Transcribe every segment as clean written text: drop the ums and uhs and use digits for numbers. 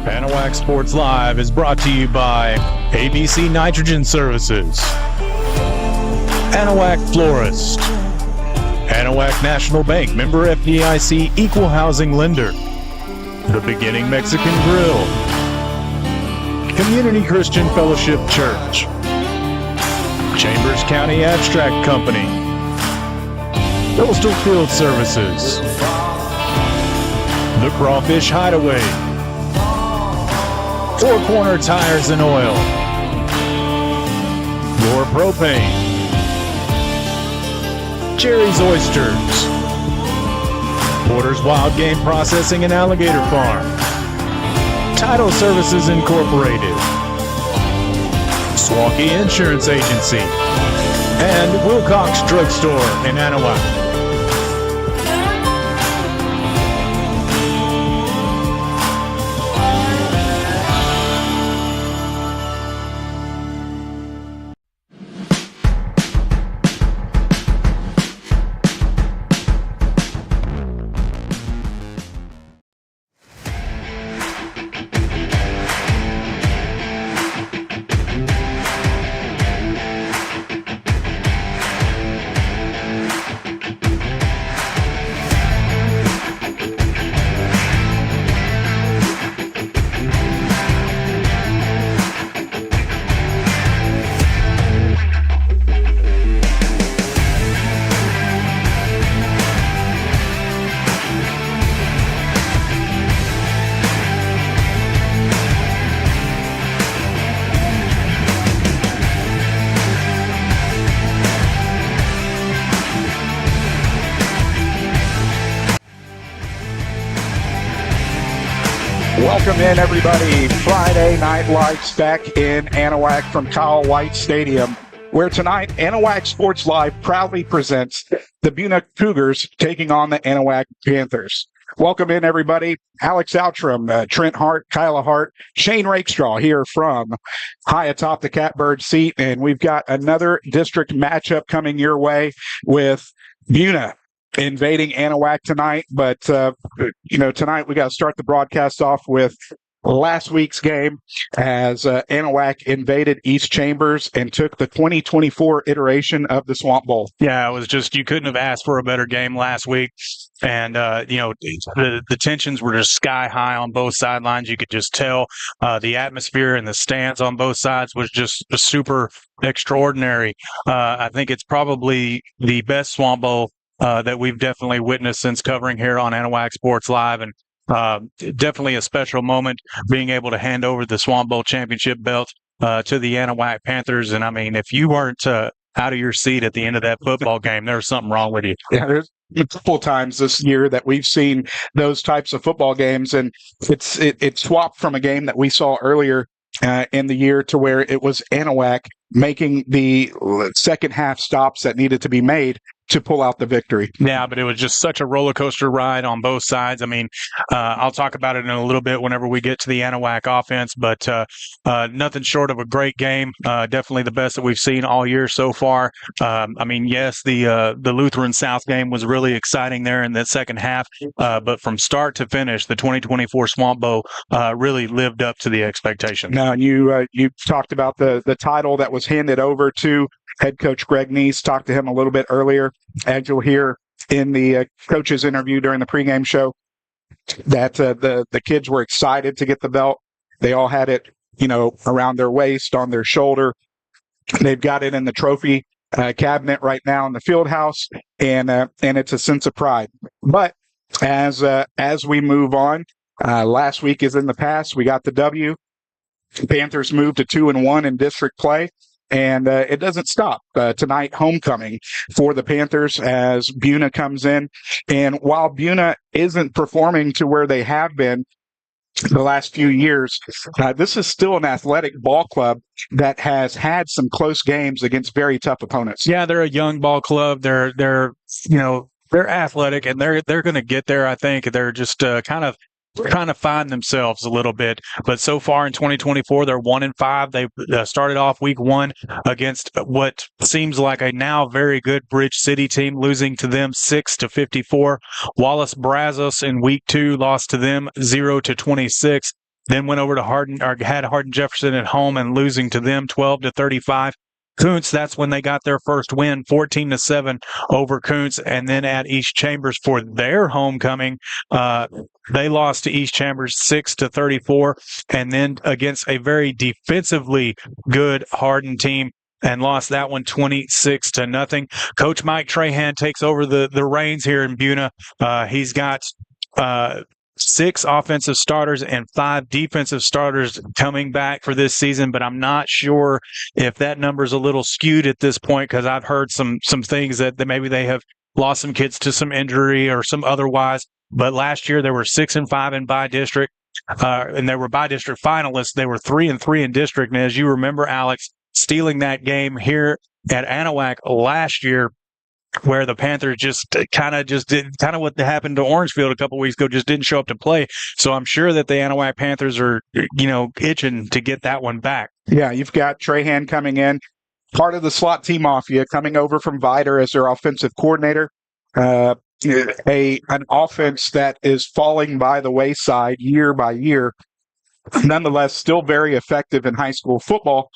Anahuac Sports Live is brought to you by ABC Nitrogen Services, Anahuac Florist, Anahuac National Bank, member FDIC, equal housing lender, The Beginning Mexican Grill, Community Christian Fellowship Church, Chambers County Abstract Company, Coastal Field Services, The Crawfish Hideaway, Four Corner Tires and Oil, Your Propane, Jerry's Oysters, Porter's Wild Game Processing and Alligator Farm, Title Services Incorporated, Swaukee Insurance Agency, and Wilcox Drugstore in Anahuac. Welcome in, everybody. Friday Night Lights back in Anahuac from Kyle White Stadium, where tonight Anahuac Sports Live proudly presents the Buna Cougars taking on the Anahuac Panthers. Welcome in, everybody. Alex Outram, Trent Hart, Kyla Hart, Shane Rakestraw here from high atop the Catbird seat, and we've got another district matchup coming your way with Buna invading Anahuac tonight. But, tonight we got to start the broadcast off with last week's game as Anahuac invaded East Chambers and took the 2024 iteration of the Swamp Bowl. Yeah, it was just, you couldn't have asked for a better game last week. And, the tensions were just sky high on both sidelines. You could just tell the atmosphere and the stands on both sides was just super extraordinary. I think it's probably the best Swamp Bowl that we've definitely witnessed since covering here on Anahuac Sports Live. And definitely a special moment being able to hand over the Swamp Bowl championship belt to the Anahuac Panthers. And I mean, if you weren't out of your seat at the end of that football game, there's something wrong with you. Yeah, there's a couple times this year that we've seen those types of football games, and it swapped from a game that we saw earlier in the year to where it was Anahuac making the second half stops that needed to be made to pull out the victory. Yeah, but it was just such a roller coaster ride on both sides. I mean, I'll talk about it in a little bit whenever we get to the Anahuac offense, but nothing short of a great game. Definitely the best that we've seen all year so far. I mean, yes, the Lutheran South game was really exciting there in that second half, but from start to finish, the 2024 Swamp Bowl really lived up to the expectation. Now, you talked about the title that was handed over to head coach Greg Neese. Talked to him a little bit earlier, as you'll hear in the coach's interview during the pregame show, that the kids were excited to get the belt. They all had it, around their waist, on their shoulder. They've got it in the trophy cabinet right now in the field house, and it's a sense of pride. But as we move on, last week is in the past. We got the W. Panthers moved to 2-1 in district play. And it doesn't stop. Tonight, homecoming for the Panthers as Buna comes in. And while Buna isn't performing to where they have been the last few years, this is still an athletic ball club that has had some close games against very tough opponents. Yeah, they're a young ball club. They're athletic, and they're going to get there. I think they're just kind of trying to find themselves a little bit. But so far in 2024, they're 1-5. They started off week one against what seems like a now very good Bridge City team, losing to them 6-54. Wallace Brazos in week two lost to them 0-26. then went over to had Hardin Jefferson at home and losing to them 12-35. Kuntz, that's when they got their first win, 14-7 over Kuntz. And then at East Chambers for their homecoming, they lost to East Chambers 6-34. And then against a very defensively good Hardin team, and lost that one 26-0. Coach Mike Trahan takes over the reins here in Buna. He's got 6 offensive starters and 5 defensive starters coming back for this season, but I'm not sure if that number's a little skewed at this point, because I've heard some things that maybe they have lost some kids to some injury or some otherwise. But last year there were 6-5 in bi-district, and they were bi-district finalists. They were 3-3 in district. And as you remember, Alex, stealing that game here at Anahuac last year, where the Panthers just did what happened to Orangefield a couple weeks ago, just didn't show up to play. So I'm sure that the Anahuac Panthers are, itching to get that one back. Yeah, you've got Trahan coming in, part of the slot team mafia, coming over from VIII as their offensive coordinator. An offense that is falling by the wayside year by year. Nonetheless, still very effective in high school football.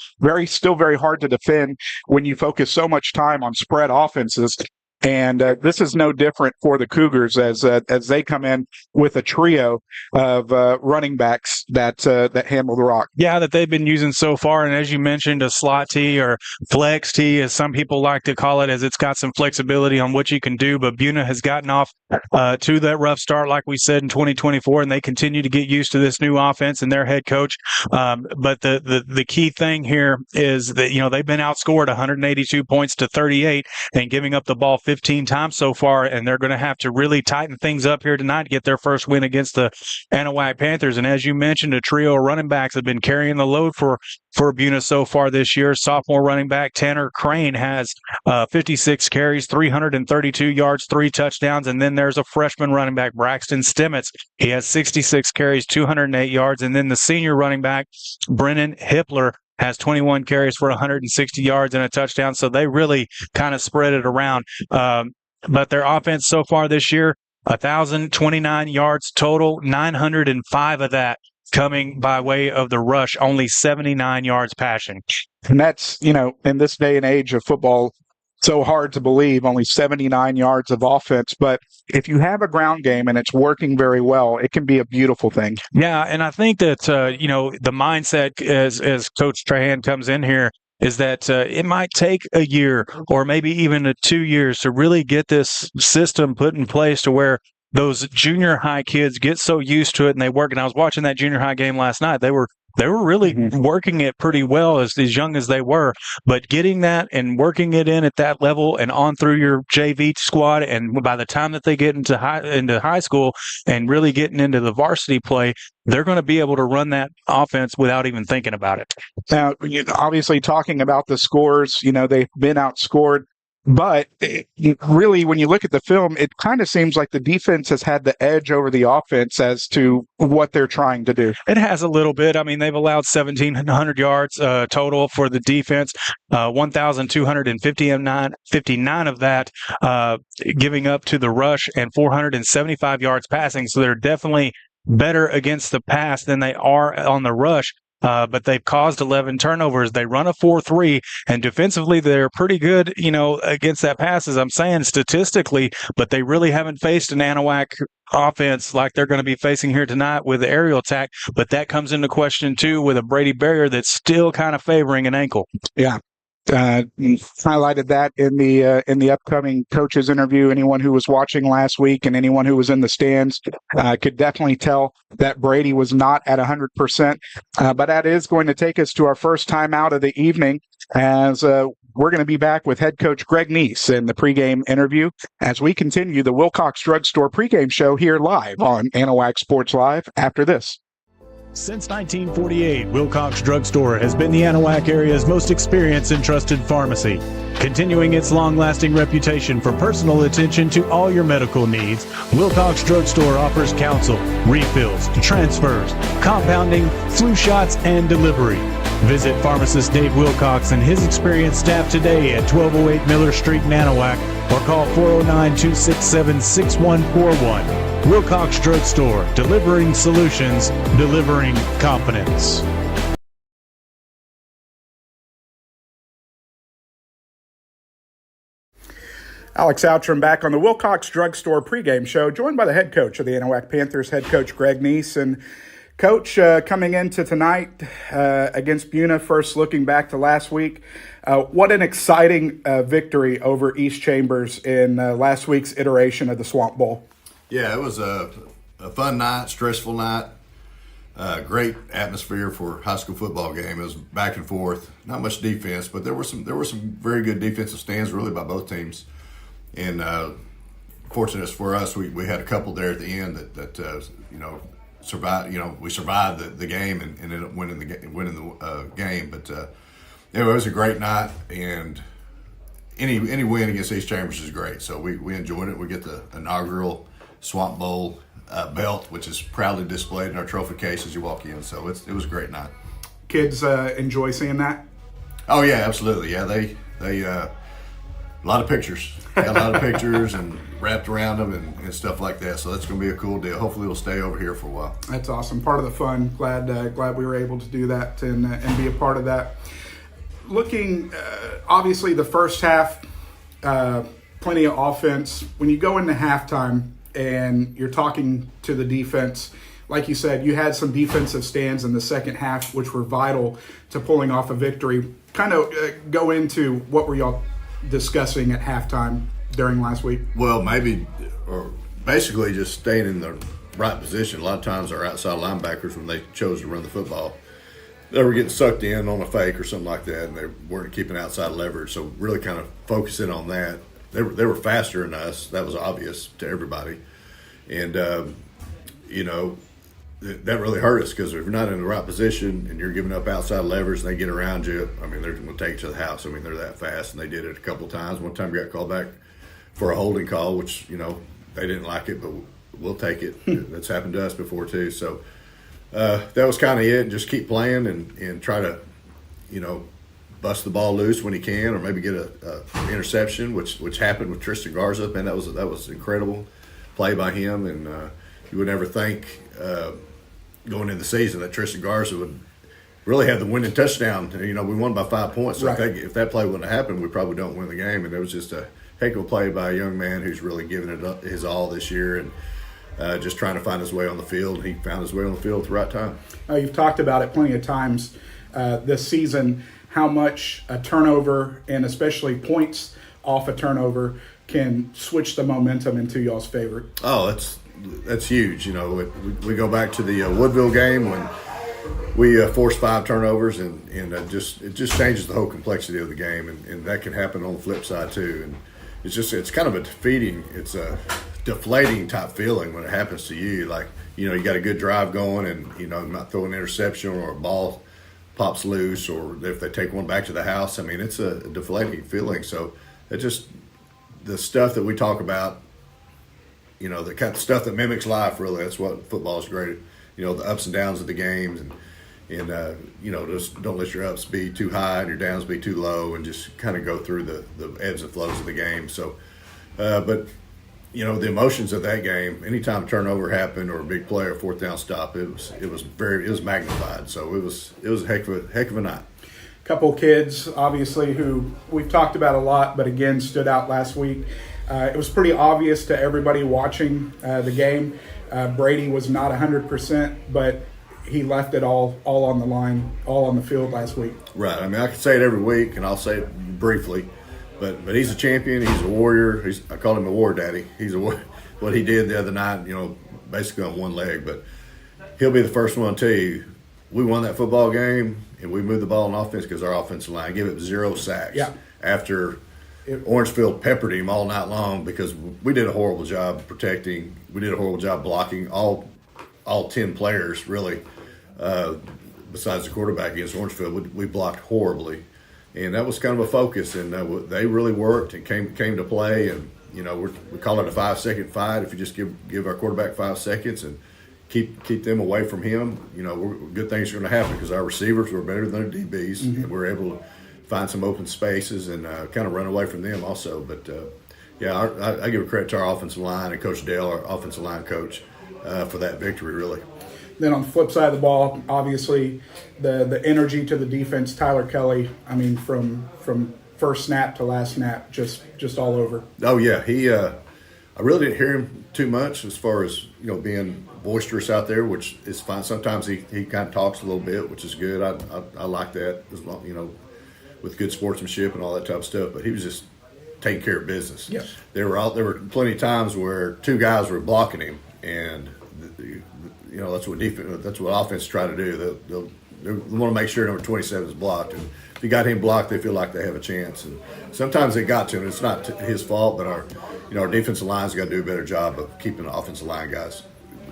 Still very hard to defend when you focus so much time on spread offenses. And this is no different for the Cougars as they come in with a trio of running backs that handle the rock. Yeah, that they've been using so far. And as you mentioned, a slot T or flex T, as some people like to call it, as it's got some flexibility on what you can do. But Buna has gotten off to that rough start, like we said, in 2024, and they continue to get used to this new offense and their head coach. But the key thing here is that, they've been outscored 182 points to 38 and giving up the ball 15 times so far, and they're going to have to really tighten things up here tonight to get their first win against the Anahuac Panthers. And as you mentioned, a trio of running backs have been carrying the load for Buna so far this year. Sophomore running back Tanner Crane has 56 carries, 332 yards, 3 touchdowns. And then there's a freshman running back, Braxton Stimmitz. He has 66 carries, 208 yards. And then the senior running back, Brennan Hippler, has 21 carries for 160 yards and a touchdown. So they really kind of spread it around. But their offense so far this year, 1,029 yards total, 905 of that coming by way of the rush, only 79 yards passing. And that's, in this day and age of football, so hard to believe, only 79 yards of offense. But if you have a ground game and it's working very well, it can be a beautiful thing. Yeah, and I think that, the mindset as Coach Trahan comes in here is that it might take a year or maybe even 2 years to really get this system put in place to where those junior high kids get so used to it and they work. And I was watching that junior high game last night. They were really working it pretty well as young as they were, but getting that and working it in at that level and on through your JV squad, and by the time that they get into high school and really getting into the varsity play, they're going to be able to run that offense without even thinking about it. Now, obviously talking about the scores, they've been outscored. But really, when you look at the film, it kind of seems like the defense has had the edge over the offense as to what they're trying to do. It has a little bit. I mean, they've allowed 1,700 yards total for the defense, 1,259 of that giving up to the rush, and 475 yards passing. So they're definitely better against the pass than they are on the rush. But they've caused 11 turnovers. They run a 4-3, and defensively they're pretty good, against that pass, as I'm saying, statistically, but they really haven't faced an Anahuac offense like they're going to be facing here tonight with the aerial attack. But that comes into question, too, with a Brady barrier that's still kind of favoring an ankle. Yeah. Highlighted that in the upcoming coaches interview. Anyone who was watching last week and anyone who was in the stands could definitely tell that Brady was not at 100%. But that is going to take us to our first time out of the evening, as we're going to be back with head coach Greg Neese in the pregame interview as we continue the Wilcox Drugstore pregame show here live on Anahuac Sports Live after this. Since 1948, Wilcox Drugstore has been the Anahuac area's most experienced and trusted pharmacy. Continuing its long-lasting reputation for personal attention to all your medical needs, Wilcox Drugstore offers counsel, refills, transfers, compounding, flu shots, and delivery. Visit pharmacist Dave Wilcox and his experienced staff today at 1208 Miller Street in Anahuac, or call 409-267-6141. Wilcox Drugstore, delivering solutions, delivering confidence. Alex Outram back on the Wilcox Drugstore pregame show, joined by the head coach of the Anahuac Panthers, head coach Greg Neese. And Coach, coming into tonight against Buna, first looking back to last week, what an exciting victory over East Chambers in last week's iteration of the Swamp Bowl. Yeah, it was a fun night, stressful night, great atmosphere for a high school football game. It was back and forth, not much defense, but there were some very good defensive stands really by both teams. And fortunate for us, we had a couple there at the end that survived. We survived the game and ended up winning the game. But it was a great night, and any win against East Chambers is great. So we enjoyed it. We get the inaugural Swamp Bowl belt, which is proudly displayed in our trophy case as you walk in. So it was a great night. Kids enjoy seeing that? Oh yeah, absolutely. Yeah, they a lot of pictures. Got a lot of pictures and wrapped around them and stuff like that. So that's going to be a cool deal. Hopefully it'll stay over here for a while. That's awesome. Part of the fun. Glad we were able to do that and be a part of that. Looking, obviously the first half, plenty of offense. When you go into halftime and you're talking to the defense, like you said, you had some defensive stands in the second half, which were vital to pulling off a victory. Kind of go into what were y'all discussing at halftime during last week? Well, basically just staying in the right position. A lot of times our outside linebackers, when they chose to run the football, they were getting sucked in on a fake or something like that, and they weren't keeping outside leverage. So really kind of focusing on that. They were faster than us. That was obvious to everybody. And, that really hurt us because if you're not in the right position and you're giving up outside leverage and they get around you, I mean, they're going to take you to the house. I mean, they're that fast, and they did it a couple of times. One time we got called back for a holding call, which, they didn't like it, but we'll take it. That's happened to us before too. So that was kind of it. Just keep playing and try to, bust the ball loose when he can, or maybe get a interception, which happened with Tristan Garza. Man, that was incredible play by him, and you would never think going into the season that Tristan Garza would really have the winning touchdown. We won by 5 points. So right. if that play wouldn't have happened, we probably don't win the game. And it was just a heck of a play by a young man who's really given it up, his all this year, and just trying to find his way on the field. He found his way on the field at the right time. You've talked about it plenty of times this season, how much a turnover and especially points off a turnover can switch the momentum into y'all's favor. Oh, that's huge. We go back to the Woodville game when we forced 5 turnovers, and it just changes the whole complexity of the game, and that can happen on the flip side too. And it's kind of a deflating type feeling when it happens to you. Like, you got a good drive going, and not throwing an interception or a ball pops loose, or if they take one back to the house. I mean, it's a deflating feeling. So it just, the stuff that we talk about, the kind of stuff that mimics life, really, that's what football is great at. The ups and downs of the games, and just don't let your ups be too high and your downs be too low, and just kind of go through the ebbs and flows of the game. So, but the emotions of that game, anytime a turnover happened or a big play or fourth down stop, it was magnified. So it was a heck of a night. Couple kids, obviously, who we've talked about a lot, but again stood out last week. It was pretty obvious to everybody watching the game. Brady was not 100%, but he left it all on the line, all on the field last week. Right. I mean, I can say it every week, and I'll say it briefly, but he's a champion. He's a warrior. I call him a war daddy. What he did the other night, basically on one leg, but he'll be the first one to tell you, we won that football game, and we moved the ball on offense because our offensive line gave up 0 sacks. Yeah. After Orangefield peppered him all night long because we did a horrible job protecting. We did a horrible job blocking all 10 players, really, besides the quarterback against Orangefield. We blocked horribly, and that was kind of a focus, and they really worked and came to play. And we call it a 5-second fight. If you just give our quarterback 5 seconds and keep them away from him, good things are going to happen because our receivers were better than our DBs, and we're able to find some open spaces and kind of run away from them also. But yeah, I give a credit to our offensive line and Coach Dale, our offensive line coach, for that victory, really. Then on the flip side of the ball, obviously the energy to the defense, Tyler Kelly, I mean, from first snap to last snap, just all over. Oh, yeah. I really didn't hear him too much as far as, being boisterous out there, which is fine. Sometimes he kind of talks a little bit, which is good. I like that, as long, with good sportsmanship and all that type of stuff. But he was just taking care of business. Yes. There were plenty of times where two guys were blocking him, and that's what offense try to do. They want to make sure number 27 is blocked, and if you got him blocked, they feel like they have a chance. And sometimes they got to him. It's not his fault, but our defensive line's got to do a better job of keeping the offensive line guys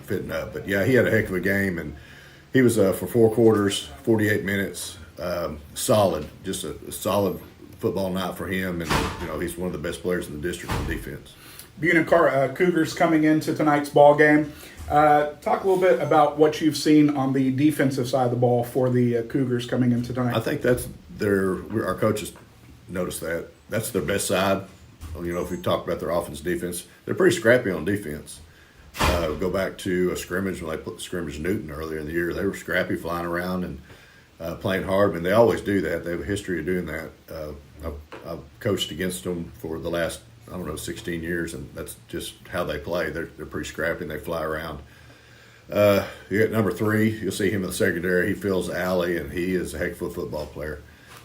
fitting up. But yeah, he had a heck of a game, and he was for 4 quarters, 48 minutes, solid, just a solid football night for him. And he's one of the best players in the district on defense. Buna Cougars coming into tonight's ball game. Talk a little bit about what you've seen on the defensive side of the ball for the Cougars coming into tonight. I think that's our coaches noticed that. That's their best side. If we talk about their offense, defense, they're pretty scrappy on defense. Go back to a scrimmage when they put the scrimmage Newton earlier in the year. They were scrappy, flying around and playing hard. I mean, they always do that. They have a history of doing that. I've coached against them for the last 16 years, and that's just how they play. They're pretty scrappy and they fly around. You got number 3. You'll see him in the secondary. He fills the alley, and he is a heck of a football player.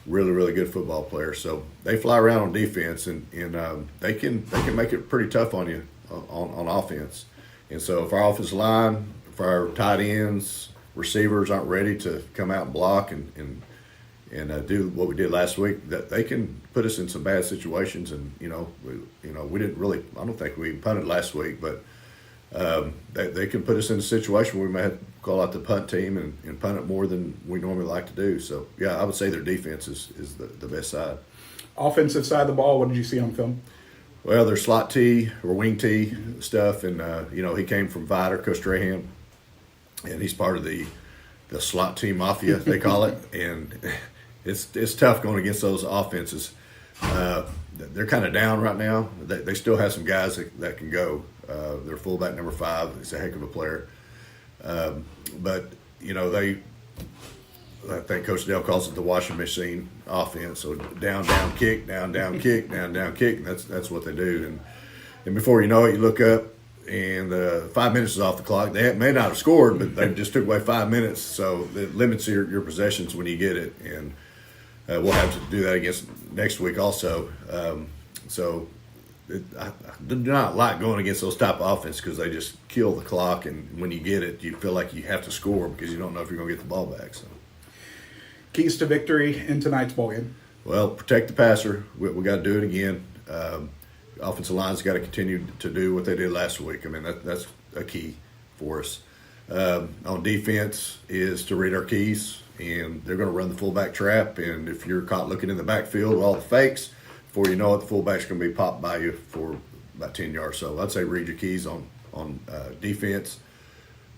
Really, really good football player. So they fly around on defense, and they can make it pretty tough on you on offense. And so if our offensive line, if our tight ends, receivers aren't ready to come out and block and do what we did last week, that they can put us in some bad situations. And we didn't really. I don't think we punted last week, but they can put us in a situation where we may have to call out the punt team and punt it more than we normally like to do. So yeah, I would say their defense is the best side. Offensive side of the ball, what did you see on film? Well, their slot T or wing T stuff, and he came from VIII, Coach Strahan, and he's part of the slot team mafia, they call it, and it's tough going against those offenses. They're kind of down right now. They still have some guys that can go. Their fullback number 5 is a heck of a player, but I think Coach Dale calls it the washing machine offense. So down, kick, down, kick, down, kick. And that's what they do. And before you know it, you look up and 5 minutes is off the clock. They may not have scored, but they just took away 5 minutes. So it limits your possessions when you get it. And we'll have to do that against next week also. I do not like going against those type of offense because they just kill the clock. And when you get it, you feel like you have to score because you don't know if you're going to get the ball back. So. Keys to victory in tonight's ballgame? Well, protect the passer. We got to do it again. Offensive line's got to continue to do what they did last week. I mean, that's a key for us. On defense is to read our keys, and they're going to run the fullback trap. And if you're caught looking in the backfield with all the fakes, before you know it, the fullback's going to be popped by you for about 10 yards. So I'd say read your keys on defense,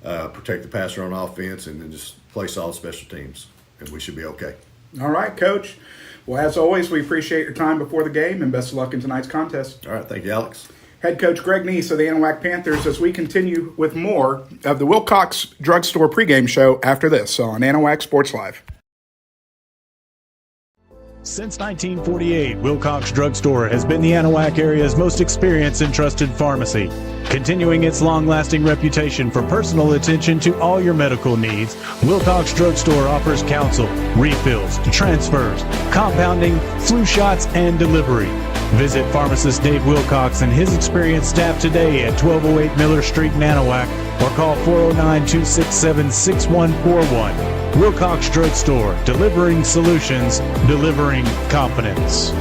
protect the passer on offense, and then just play solid special teams. And we should be okay. All right, Coach. Well, as always, we appreciate your time before the game, and best of luck in tonight's contest. All right, thank you, Alex. Head coach Greg Neese of the Anahuac Panthers as we continue with more of the Wilcox Drugstore pregame show after this on Anahuac Sports Live. Since 1948, Wilcox Drugstore has been the Anahuac area's most experienced and trusted pharmacy. Continuing its long-lasting reputation for personal attention to all your medical needs, Wilcox Drugstore offers counsel, refills, transfers, compounding, flu shots, and delivery. Visit pharmacist Dave Wilcox and his experienced staff today at 1208 Miller Street in Anahuac or call 409-267-6141. Wilcox Drugstore, delivering solutions, delivering confidence.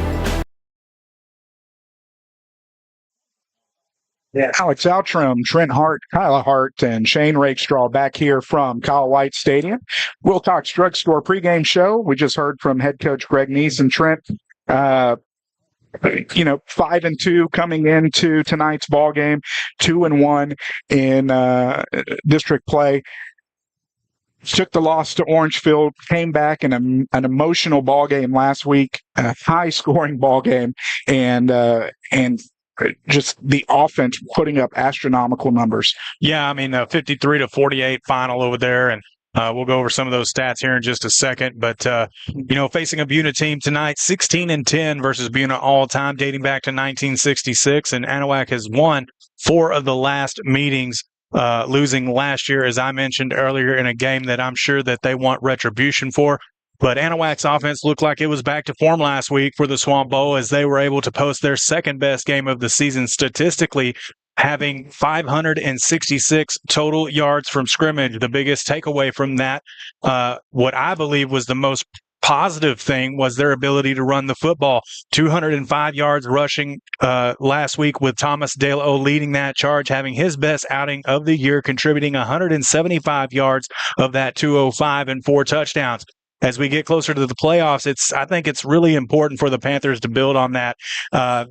Yeah. Alex Outram, Trent Hart, Kyla Hart, and Shane Rakestraw back here from Kyle White Stadium. Wilcox Drugstore pregame show. We just heard from head coach Greg Neese and Trent. 5-2 coming into tonight's ball game, 2-1 in district play. Took the loss to Orangefield, came back in an emotional ball game last week, a high-scoring ball game, and just the offense putting up astronomical numbers. Yeah, I mean, 53-48 final over there, and we'll go over some of those stats here in just a second. But, facing a Buna team tonight, 16-10 versus Buna all time, dating back to 1966. And Anahuac has won 4 of the last meetings, losing last year, as I mentioned earlier, in a game that I'm sure that they want retribution for. But Anahuac's offense looked like it was back to form last week for the Swamp Bowl as they were able to post their second best game of the season statistically, having 566 total yards from scrimmage. The biggest takeaway from that, what I believe was the most positive thing, was their ability to run the football. 205 yards rushing last week, with Thomas Dale-O leading that charge, having his best outing of the year, contributing 175 yards of that 205 and 4 touchdowns. As we get closer to the playoffs, I think it's really important for the Panthers to build on that.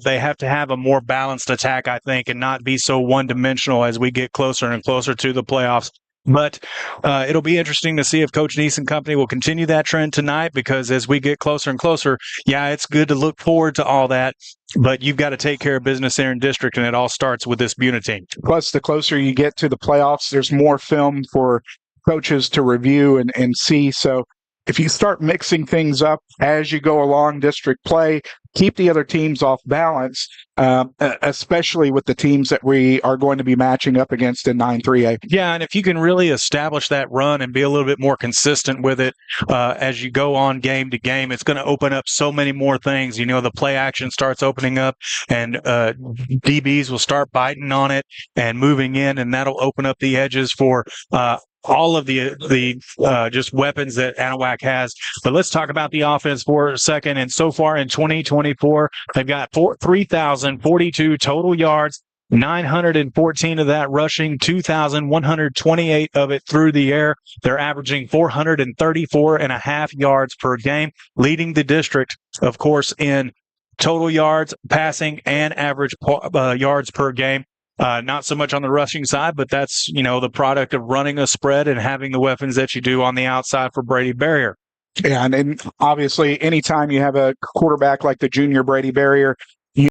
They have to have a more balanced attack, I think, and not be so one-dimensional as we get closer and closer to the playoffs. But it'll be interesting to see if Coach Neese and company will continue that trend tonight, because as we get closer and closer, yeah, it's good to look forward to all that, but you've got to take care of business there in district, and it all starts with this Buna team. Plus, the closer you get to the playoffs, there's more film for coaches to review and see. So if you start mixing things up as you go along district play, keep the other teams off balance, especially with the teams that we are going to be matching up against in 9-3A. Yeah, and if you can really establish that run and be a little bit more consistent with it as you go on game to game, it's going to open up so many more things. The play action starts opening up, and DBs will start biting on it and moving in, and that'll open up the edges for all of the just weapons that Anahuac has. But let's talk about the offense for a second. And so far in 2024, they've got 3,042 total yards, 914 of that rushing, 2,128 of it through the air. They're averaging 434.5 yards per game, leading the district, of course, in total yards, passing, and average yards per game. Not so much on the rushing side, but that's, the product of running a spread and having the weapons that you do on the outside for Brady Barrier. Yeah, and obviously, anytime you have a quarterback like the junior Brady Barrier,